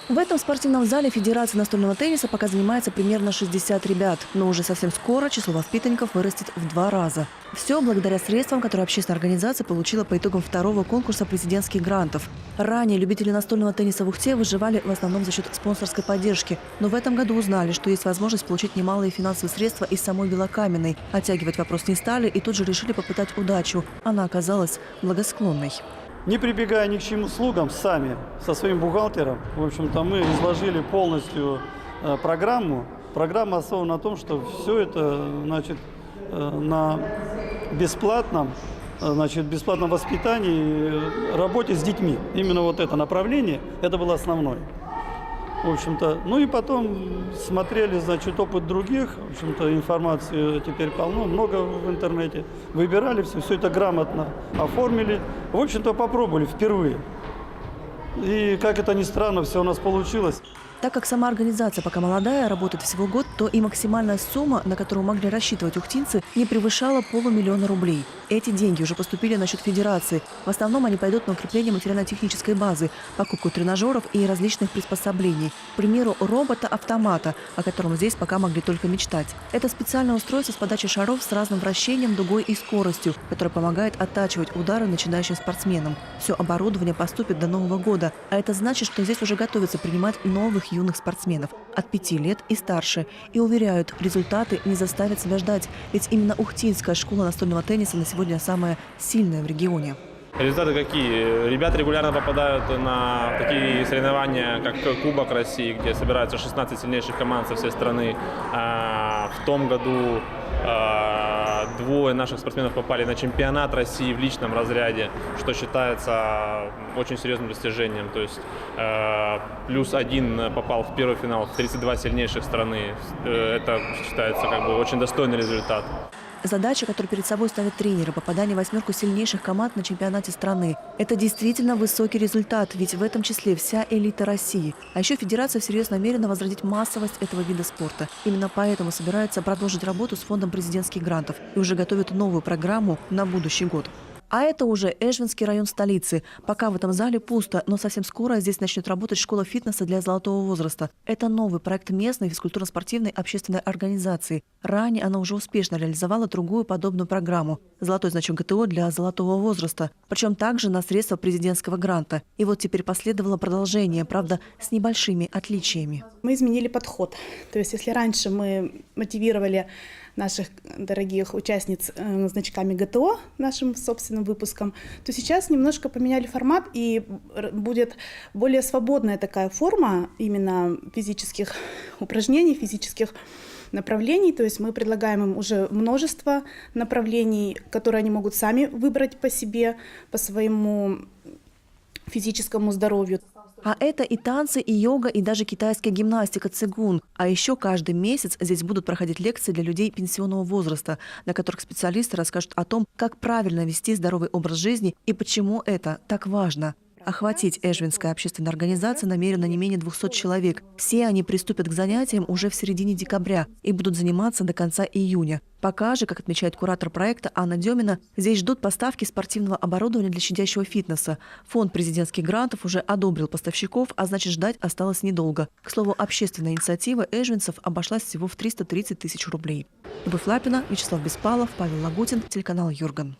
В этом спортивном зале Федерации настольного тенниса пока занимается примерно 60 ребят. Но уже совсем скоро число воспитанников вырастет в 2 раза. Все благодаря средствам, которые общественная организация получила по итогам второго конкурса президентских грантов. Ранее любители настольного тенниса в Ухте выживали в основном за счет спонсорской поддержки. Но в этом году узнали, что есть возможность получить немалые финансовые средства из самой Белокаменной. Оттягивать вопрос не стали и тут же решили попытать удачу. Она оказалась благосклонной. Не прибегая ни к чьим услугам, сами, со своим бухгалтером, в общем-то, мы изложили полностью программу. Программа основана на том, что все это, значит, на бесплатном воспитании, работе с детьми. Именно вот это направление, это было основное. В общем-то, ну и потом смотрели, значит, опыт других, в общем-то, информации теперь полно, много в интернете. Выбирали все это грамотно оформили. В общем-то, попробовали впервые. И, как это ни странно, все у нас получилось. Так как сама организация пока молодая, работает всего год, то и максимальная сумма, на которую могли рассчитывать ухтинцы, не превышала $500 000 рублей. Эти деньги уже поступили на счет федерации. В основном они пойдут на укрепление материально-технической базы, покупку тренажеров и различных приспособлений. К примеру, робота-автомата, о котором здесь пока могли только мечтать. Это специальное устройство с подачей шаров с разным вращением, дугой и скоростью, которое помогает оттачивать удары начинающим спортсменам. Все оборудование поступит до Нового года, а это значит, что здесь уже готовятся принимать новых юных спортсменов от 5 лет и старше. И уверяют, результаты не заставят себя ждать, ведь именно Ухтинская школа настольного тенниса на сегодня самая сильная в регионе. Результаты какие? Ребята регулярно попадают на такие соревнования, как Кубок России, где собираются 16 сильнейших команд со всей страны. В том году 2 наших спортсменов попали на чемпионат России в личном разряде, что считается очень серьезным достижением. То есть +1 попал в первый финал, в 32 сильнейших страны. Это считается как бы очень достойный результат. Задача, которую перед собой ставят тренеры – попадание в 8 сильнейших команд на чемпионате страны. Это действительно высокий результат, ведь в этом числе вся элита России. А еще Федерация всерьез намерена возродить массовость этого вида спорта. Именно поэтому собирается продолжить работу с фондом президентских грантов и уже готовит новую программу на будущий год. А это уже Эжвинский район столицы. Пока в этом зале пусто, но совсем скоро здесь начнет работать школа фитнеса для золотого возраста. Это новый проект местной физкультурно-спортивной общественной организации. Ранее она уже успешно реализовала другую подобную программу – «Золотой значок ГТО для золотого возраста». Причем также на средства президентского гранта. И вот теперь последовало продолжение, правда, с небольшими отличиями. Мы изменили подход. То есть если раньше мы мотивировали наших дорогих участниц значками ГТО, нашим собственным выпуском, то сейчас немножко поменяли формат, и будет более свободная такая форма именно физических упражнений, физических направлений. То есть мы предлагаем им уже множество направлений, которые они могут сами выбрать по себе, по своему физическому здоровью. А это и танцы, и йога, и даже китайская гимнастика цигун. А еще каждый месяц здесь будут проходить лекции для людей пенсионного возраста, на которых специалисты расскажут о том, как правильно вести здоровый образ жизни и почему это так важно. Охватить Эжвинская общественная организация намерена не менее 200 человек. Все они приступят к занятиям уже в середине декабря и будут заниматься до конца июня. Пока же, как отмечает куратор проекта Анна Демина, здесь ждут поставки спортивного оборудования для щадящего фитнеса. Фонд президентских грантов уже одобрил поставщиков, а значит ждать осталось недолго. К слову, общественная инициатива эжвинцев обошлась всего в 330 000 рублей. Любовь Лапина, Вячеслав Беспалов, Павел Лагутин, телеканал Юрган.